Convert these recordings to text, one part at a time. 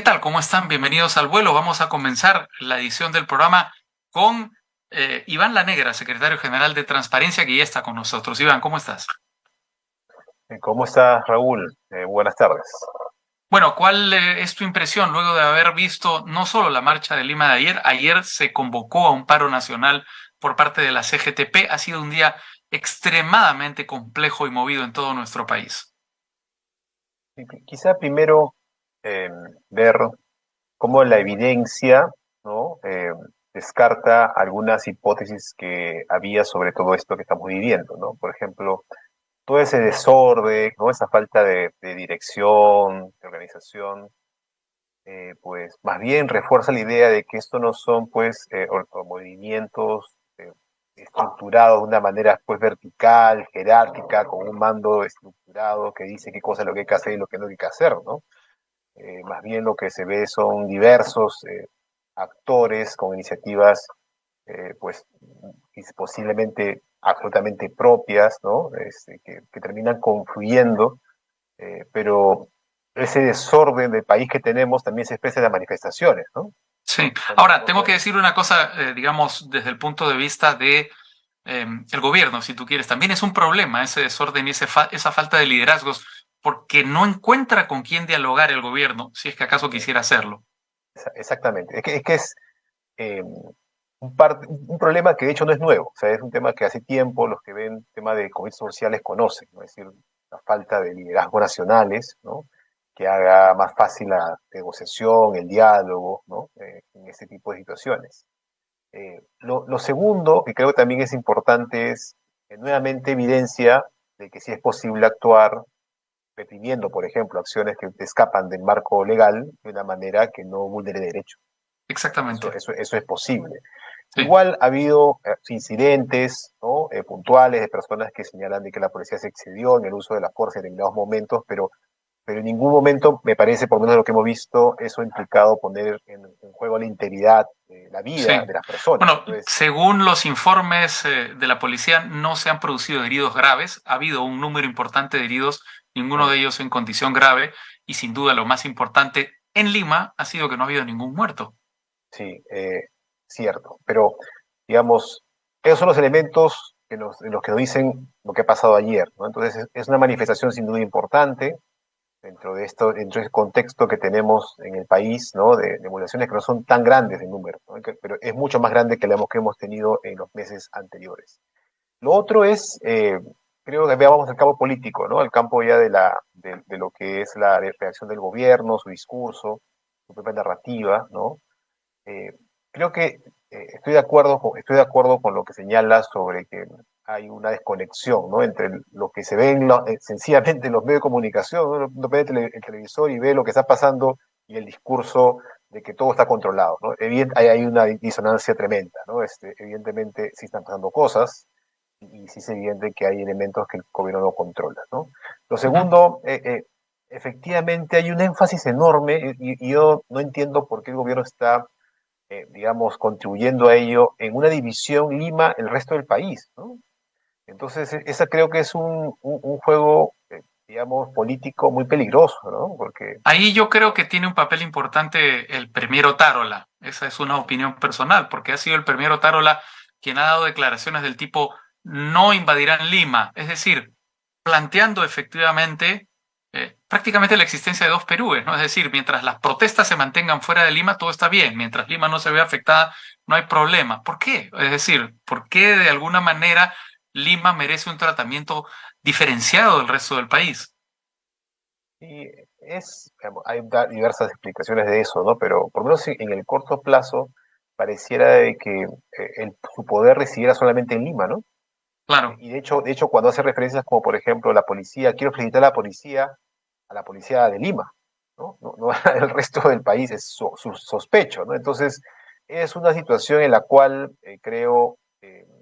tal? ¿Cómo están? Bienvenidos al vuelo. Vamos a comenzar la edición del programa con Iván La Negra, secretario general de Transparencia, que ya está con nosotros. Iván, ¿cómo estás? ¿Cómo estás, Raúl? Buenas tardes. Bueno, ¿cuál es tu impresión luego de haber visto no solo la marcha de Lima de ayer? Ayer se convocó a un paro nacional por parte de la CGTP. Ha sido un día extremadamente complejo y movido en todo nuestro país. Quizá primero eh, ver cómo la evidencia, ¿no? Descarta algunas hipótesis que había sobre todo esto que estamos viviendo, ¿no? Por ejemplo, todo ese desorden, ¿no? Esa falta de dirección, de organización, pues más bien refuerza la idea de que esto no son pues o movimientos estructurados de una manera pues vertical, jerárquica, con un mando estructurado que dice qué cosa es lo que hay que hacer y lo que no hay que hacer, ¿no? Más bien lo que se ve son diversos actores con iniciativas pues posiblemente absolutamente propias, ¿no? Que terminan confluyendo, pero ese desorden del país que tenemos también se expresa en las manifestaciones, ¿no? Sí. Cuando Ahora, uno tengo que ve, decir una cosa, digamos, desde el punto de vista de el gobierno, si tú quieres. También es un problema ese desorden y esa falta de liderazgos, porque no encuentra con quién dialogar el gobierno, si es que acaso quisiera hacerlo. exactamente, es que es un problema que de hecho no es nuevo, o sea, es un tema que hace tiempo los que ven tema de conflictos sociales conocen, ¿no? Es decir, la falta de liderazgos nacionales, ¿no? Que haga más fácil la negociación, el diálogo, ¿no? En este tipo de situaciones. Lo segundo, que creo que también es importante, es nuevamente evidencia de que sí es posible actuar reprimiendo, por ejemplo, acciones que escapan del marco legal de una manera que no vulnere derechos. Eso, Exactamente. eso, eso es posible. Sí. Igual ha habido incidentes, ¿no? Puntuales de personas que señalan de que la policía se excedió en el uso de la fuerza en determinados momentos, pero en ningún momento me parece, por lo menos lo que hemos visto, eso ha implicado poner en juego la integridad, la Sí. vida de las personas. Bueno, Entonces, según los informes de la policía, no se han producido heridos graves. Ha habido un número importante de heridos, ninguno de ellos en condición grave. Y sin duda lo más importante en Lima ha sido que no ha habido ningún muerto. sí, cierto. Pero, digamos, esos son los elementos en los que nos dicen lo que ha pasado ayer, ¿no? Entonces, es una manifestación sin duda importante dentro de esto, dentro de ese contexto que tenemos en el país, ¿no? De movilizaciones que no son tan grandes en número, ¿no? Pero es mucho más grande que que hemos tenido en los meses anteriores. Lo otro es, creo que veamos el campo político, ¿no? El campo ya de lo que es la reacción del gobierno, su discurso, su propia narrativa, ¿no? Eh, Creo que estoy de acuerdo con lo que señala sobre que hay una desconexión, ¿no? Entre lo que se ve sencillamente en los medios de comunicación, ¿no? Uno ve el televisor y ve lo que está pasando y el discurso de que todo está controlado, ¿no? Hay una disonancia tremenda, ¿no? Evidentemente sí están pasando cosas y sí es evidente que hay elementos que el gobierno no controla, ¿no? Lo Ujú. segundo, efectivamente hay un énfasis enorme y yo no entiendo por qué el gobierno está digamos, contribuyendo a ello en una división Lima, el resto del país, ¿no? Entonces, esa creo que es un juego, digamos, político muy peligroso, ¿no? Porque, Ahí yo creo que tiene un papel importante el premier Otárola. Esa es una opinión personal, porque ha sido el premier Otárola quien ha dado declaraciones del tipo no invadirán Lima. Es decir, planteando efectivamente prácticamente la existencia de dos Perúes, ¿no? Es decir, mientras las protestas se mantengan fuera de Lima, todo está bien. Mientras Lima no se vea afectada, no hay problema. ¿Por qué? Es decir, ¿por qué de alguna manera Lima merece un tratamiento diferenciado del resto del país? y digamos, hay diversas explicaciones de eso, ¿no? Pero por lo menos en el corto plazo pareciera de que su poder residiera solamente en Lima, ¿no? Claro. Y de hecho, cuando hace referencias como, por ejemplo, la policía, quiero felicitar a la policía de Lima, ¿no? No el resto del país es su sospecho, ¿no? Entonces, es una situación en la cual creo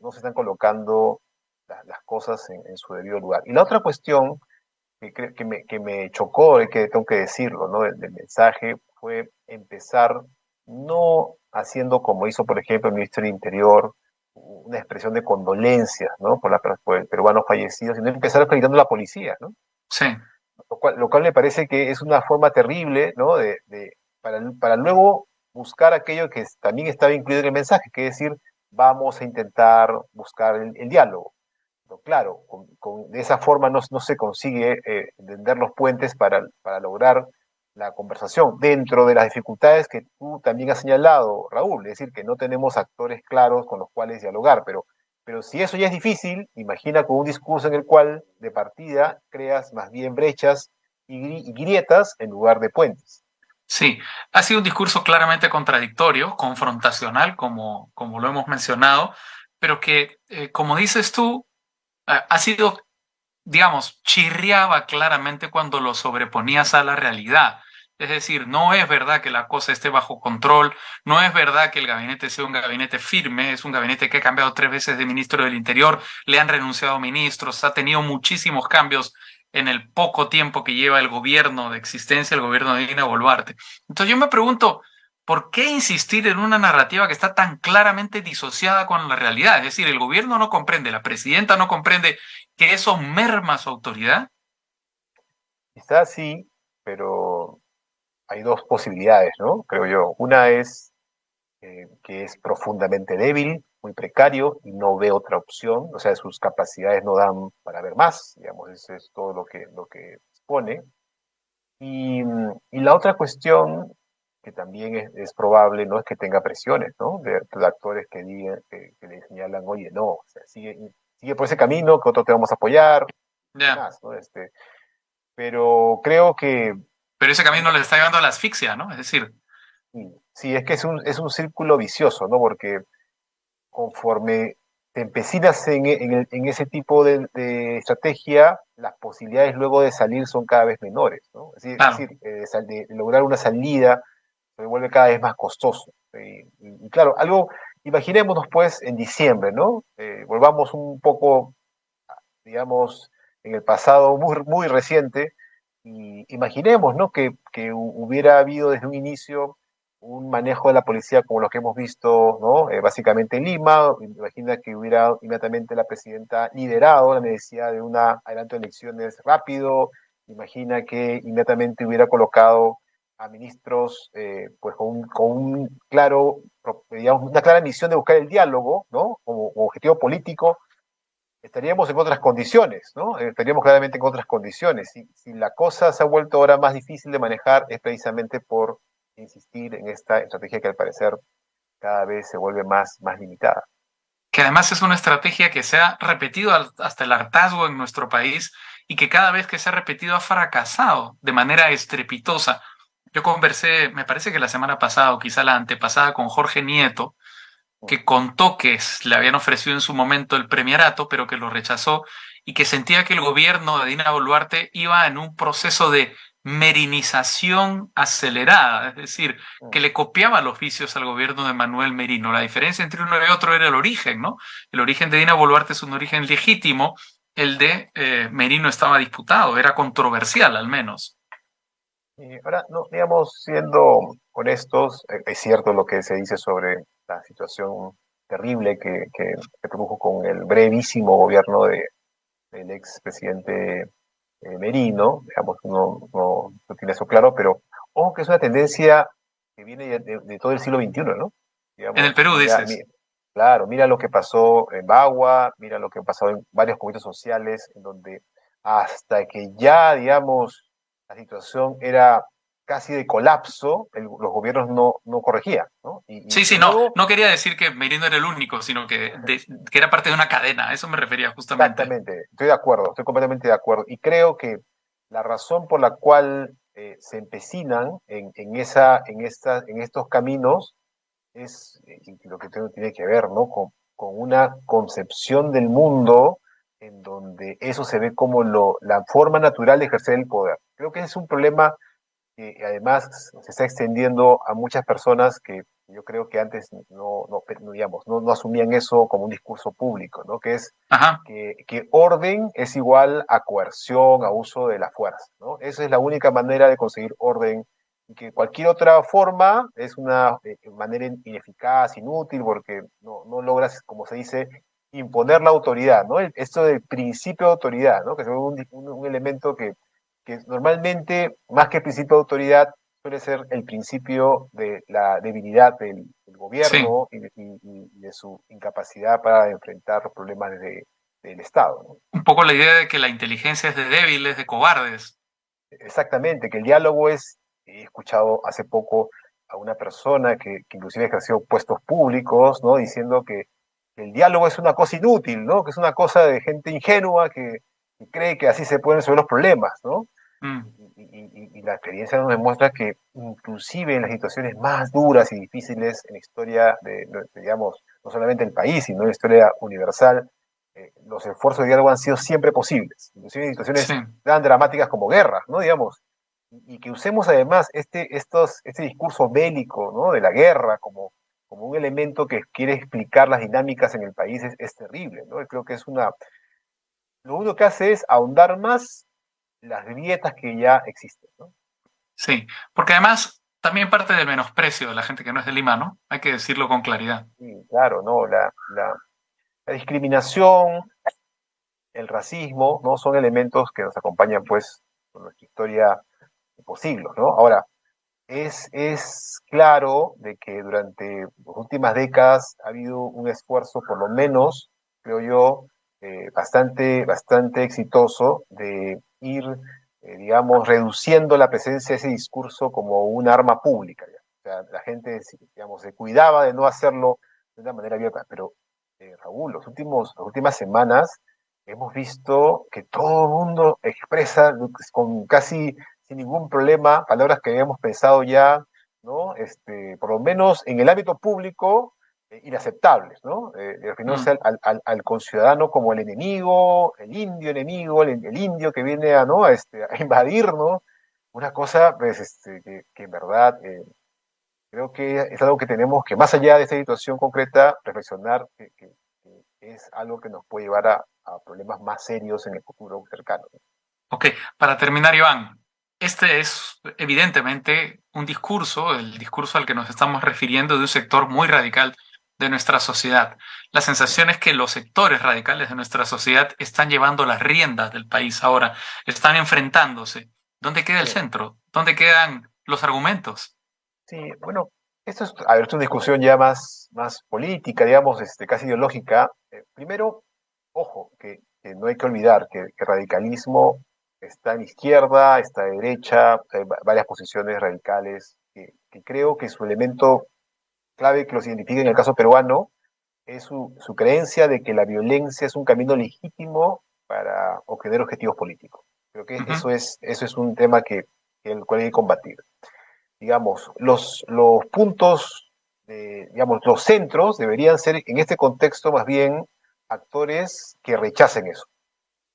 no se están colocando las cosas en su debido lugar. Y la otra cuestión que me chocó, y que tengo que decirlo, ¿no? Del mensaje fue empezar no haciendo como hizo, por ejemplo, el ministro del Interior, una expresión de condolencias, ¿no? Por el peruano fallecido, sino empezar felicitando a la policía, ¿no? Sí. Lo cual me parece que es una forma terrible, ¿no? para luego buscar aquello que también estaba incluido en el mensaje, que es decir, vamos a intentar buscar el diálogo. Pero claro, de esa forma no se consigue tender los puentes para lograr la conversación dentro de las dificultades que tú también has señalado, Raúl, es decir, que no tenemos actores claros con los cuales dialogar, pero si eso ya es difícil, imagina con un discurso en el cual de partida creas más bien brechas y grietas en lugar de puentes. Sí, ha sido un discurso claramente contradictorio, confrontacional, como lo hemos mencionado, pero que, como dices tú, ha sido, digamos, chirriaba claramente cuando lo sobreponías a la realidad. Es decir, no es verdad que la cosa esté bajo control, no es verdad que el gabinete sea un gabinete firme, es un gabinete que ha cambiado 3 veces de ministro del Interior, le han renunciado ministros, ha tenido muchísimos cambios en el poco tiempo que lleva el gobierno de existencia, el gobierno de Dina Boluarte. Entonces yo me pregunto, ¿por qué insistir en una narrativa que está tan claramente disociada con la realidad? Es decir, el gobierno no comprende, la presidenta no comprende que eso merma su autoridad. Quizás sí, pero hay dos posibilidades, ¿no? Creo yo. Una es que es profundamente débil, muy precario y no ve otra opción, o sea, sus capacidades no dan para ver más, digamos, eso es todo lo que expone. Y la otra cuestión, que también es probable, no es que tenga presiones, ¿no? De actores que le señalan, oye, no, o sea, sigue por ese camino, que nosotros te vamos a apoyar, y Ya. demás, ¿no? Pero creo que Pero ese camino le está llevando a la asfixia, ¿no? Es decir, sí, es que es un círculo vicioso, ¿no? Porque conforme te empecinas en ese tipo de estrategia, las posibilidades luego de salir son cada vez menores, ¿no? claro, De lograr una salida se vuelve cada vez más costoso. Y claro, imaginémonos pues en diciembre, ¿no? Volvamos un poco, digamos, en el pasado muy, muy reciente, y imaginemos, ¿no? Que hubiera habido desde un inicio un manejo de la policía como lo que hemos visto, ¿no? Básicamente en Lima. Imagina que hubiera inmediatamente la presidenta liderado la necesidad de un adelanto de elecciones rápido. Imagina que inmediatamente hubiera colocado a ministros pues con un claro, digamos, una clara misión de buscar el diálogo, ¿no? Como objetivo político. Estaríamos en otras condiciones, ¿no? Estaríamos claramente en otras condiciones. Si la cosa se ha vuelto ahora más difícil de manejar, es precisamente por insistir en esta estrategia que al parecer cada vez se vuelve más limitada. que además es una estrategia que se ha repetido hasta el hartazgo en nuestro país y que cada vez que se ha repetido ha fracasado de manera estrepitosa. Yo conversé, me parece que la semana pasada o quizá la antepasada con Jorge Nieto, que contó que le habían ofrecido en su momento el premierato, pero que lo rechazó y que sentía que el gobierno de Dina Boluarte iba en un proceso de merinización acelerada, es decir, que le copiaba los vicios al gobierno de Manuel Merino. La diferencia entre uno y otro era el origen, ¿no? El origen de Dina Boluarte es un origen legítimo, el de Merino estaba disputado, era controversial al menos. Y ahora, no, digamos, siendo honestos, es cierto lo que se dice sobre la situación terrible que produjo con el brevísimo gobierno del expresidente Merino, digamos, no tiene eso claro, pero ojo que es una tendencia que viene de todo el siglo XXI, ¿no? En el Digamos, Perú dices, claro, mira lo que pasó en Bagua, mira lo que pasó en varios comités sociales, en donde hasta que ya, digamos, la situación era casi de colapso, los gobiernos no corregían, ¿no? sí, Y sí, no, luego, no quería decir que Merino era el único, sino que era parte de una cadena, a eso me refería justamente. exactamente, estoy de acuerdo, estoy completamente de acuerdo. Y creo que la razón por la cual se empecinan en estos caminos y lo que tiene que ver, ¿no? Con una concepción del mundo en donde eso se ve como la forma natural de ejercer el poder. Creo que es un problema que además se está extendiendo a muchas personas que yo creo que antes digamos, no asumían eso como un discurso público, ¿no? Que es Ajá. que orden es igual a coerción, a uso de la fuerza, ¿no? Esa es la única manera de conseguir orden, y que cualquier otra forma es una manera ineficaz, inútil, porque no logras, como se dice, imponer la autoridad, ¿no? Esto del principio de autoridad, ¿no? Que es un elemento que normalmente, más que principio de autoridad, suele ser el principio de la debilidad del Sí, gobierno y de su incapacidad para enfrentar los problemas del Estado, ¿no? un poco la idea de que la inteligencia es de débiles, de cobardes. Exactamente, que el diálogo he escuchado hace poco a una persona que inclusive ejerció puestos públicos, ¿no? Diciendo que el diálogo es una cosa inútil, ¿no? Que es una cosa de gente ingenua que cree que así se pueden resolver los problemas, ¿no? Mm, Y la experiencia nos demuestra que inclusive en las situaciones más duras y difíciles en la historia digamos, no solamente del país, sino en la historia universal, los esfuerzos de diálogo han sido siempre posibles, inclusive en sí. situaciones tan dramáticas como guerras, ¿no? Digamos, y que usemos además este discurso bélico, ¿no? De la guerra como un elemento que quiere explicar las dinámicas en el país es terrible, ¿no? Y creo que lo único que hace es ahondar más las grietas que ya existen, ¿no? Sí, porque además también parte del menosprecio de la gente que no es de Lima, ¿no? Hay que decirlo con claridad. Sí, claro, ¿no? La discriminación, el racismo, ¿no? Son elementos que nos acompañan, pues, por nuestra historia por siglos, ¿no? Ahora, es claro de que durante las últimas décadas ha habido un esfuerzo, por lo menos, creo yo, bastante exitoso de ir, digamos, reduciendo la presencia de ese discurso como un arma pública. ¿Ya? O sea, la gente, digamos, se cuidaba de no hacerlo de una manera abierta, pero Raúl, las últimas semanas hemos visto que todo el mundo expresa con casi sin ningún problema palabras que habíamos pensado ya, ¿no? Por lo menos en el ámbito público, inaceptables, ¿no? Refiriéndose Mm. al conciudadano como el enemigo, el indio enemigo, el indio que viene a, ¿no? A invadir, ¿no? Una cosa, pues, que en verdad creo que es algo que tenemos que, más allá de esta situación concreta, reflexionar que es algo que nos puede llevar a problemas más serios en el futuro cercano. Ok, para terminar, Iván, este es evidentemente un discurso, el discurso al que nos estamos refiriendo de un sector muy radical de nuestra sociedad. La sensación es que los sectores radicales de nuestra sociedad están llevando las riendas del país ahora, están enfrentándose. ¿Dónde queda el Sí. centro? ¿Dónde quedan los argumentos? Sí, bueno, esto es, a ver, es una discusión ya más política, digamos, casi ideológica. Primero, ojo, que no hay que olvidar que el radicalismo está en izquierda, está a derecha, hay varias posiciones radicales, que creo que su elemento clave que los identifica en el caso peruano es su creencia de que la violencia es un camino legítimo para obtener objetivos políticos. Creo que Ujú, eso es un tema el cual hay que combatir. Digamos, los puntos, digamos, los centros deberían ser en este contexto más bien actores que rechacen eso,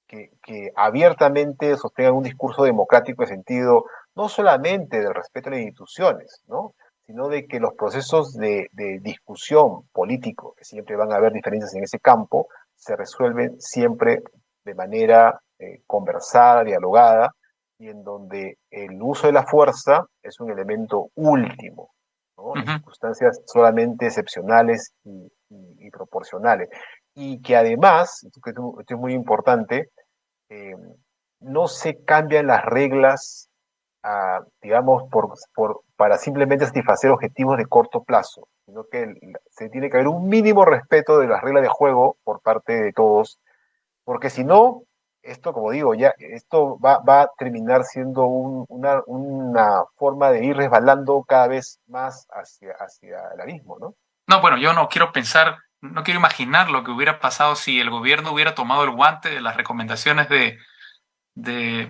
que abiertamente sostengan un discurso democrático en sentido no solamente del respeto a las instituciones, ¿no? Sino de que los procesos de discusión político, que siempre van a haber diferencias en ese campo, se resuelven siempre de manera conversada, dialogada, y en donde el uso de la fuerza es un elemento último, ¿no? En ujú. circunstancias solamente excepcionales y proporcionales. Y que además, esto es muy importante, eh, no se cambian las reglas, digamos, para simplemente satisfacer objetivos de corto plazo, sino que se tiene que haber un mínimo respeto de las reglas de juego por parte de todos, porque si no, esto, como digo, ya esto va a terminar siendo una forma de ir resbalando cada vez más hacia el abismo, ¿no? No, bueno, yo no quiero pensar, no quiero imaginar lo que hubiera pasado si el gobierno hubiera tomado el guante de las recomendaciones de, de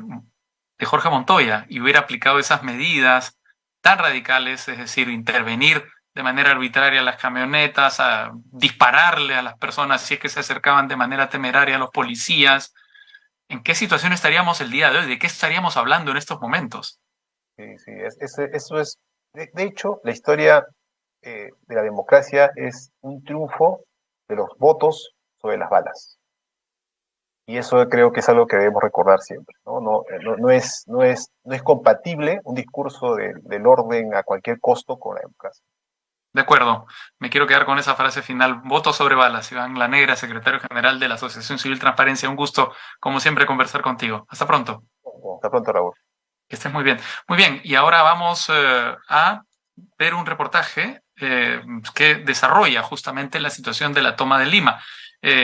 Jorge Montoya y hubiera aplicado esas medidas tan radicales, es decir, intervenir de manera arbitraria a las camionetas, a dispararle a las personas si es que se acercaban de manera temeraria a los policías. ¿En qué situación estaríamos el día de hoy? ¿De qué estaríamos hablando en estos momentos? Sí, sí, eso es, de hecho, la historia de la democracia es un triunfo de los votos sobre las balas. Y eso creo que es algo que debemos recordar siempre, ¿no? No es compatible un discurso del orden a cualquier costo con la democracia. De acuerdo, me quiero quedar con esa frase final. Voto sobre balas. Iván La Negra, secretario general de la Asociación Civil Transparencia. Un gusto, como siempre, conversar contigo. Hasta pronto. Hasta pronto, Raúl. Que estés muy bien. Muy bien, y ahora vamos a ver un reportaje que desarrolla justamente la situación de la toma de Lima.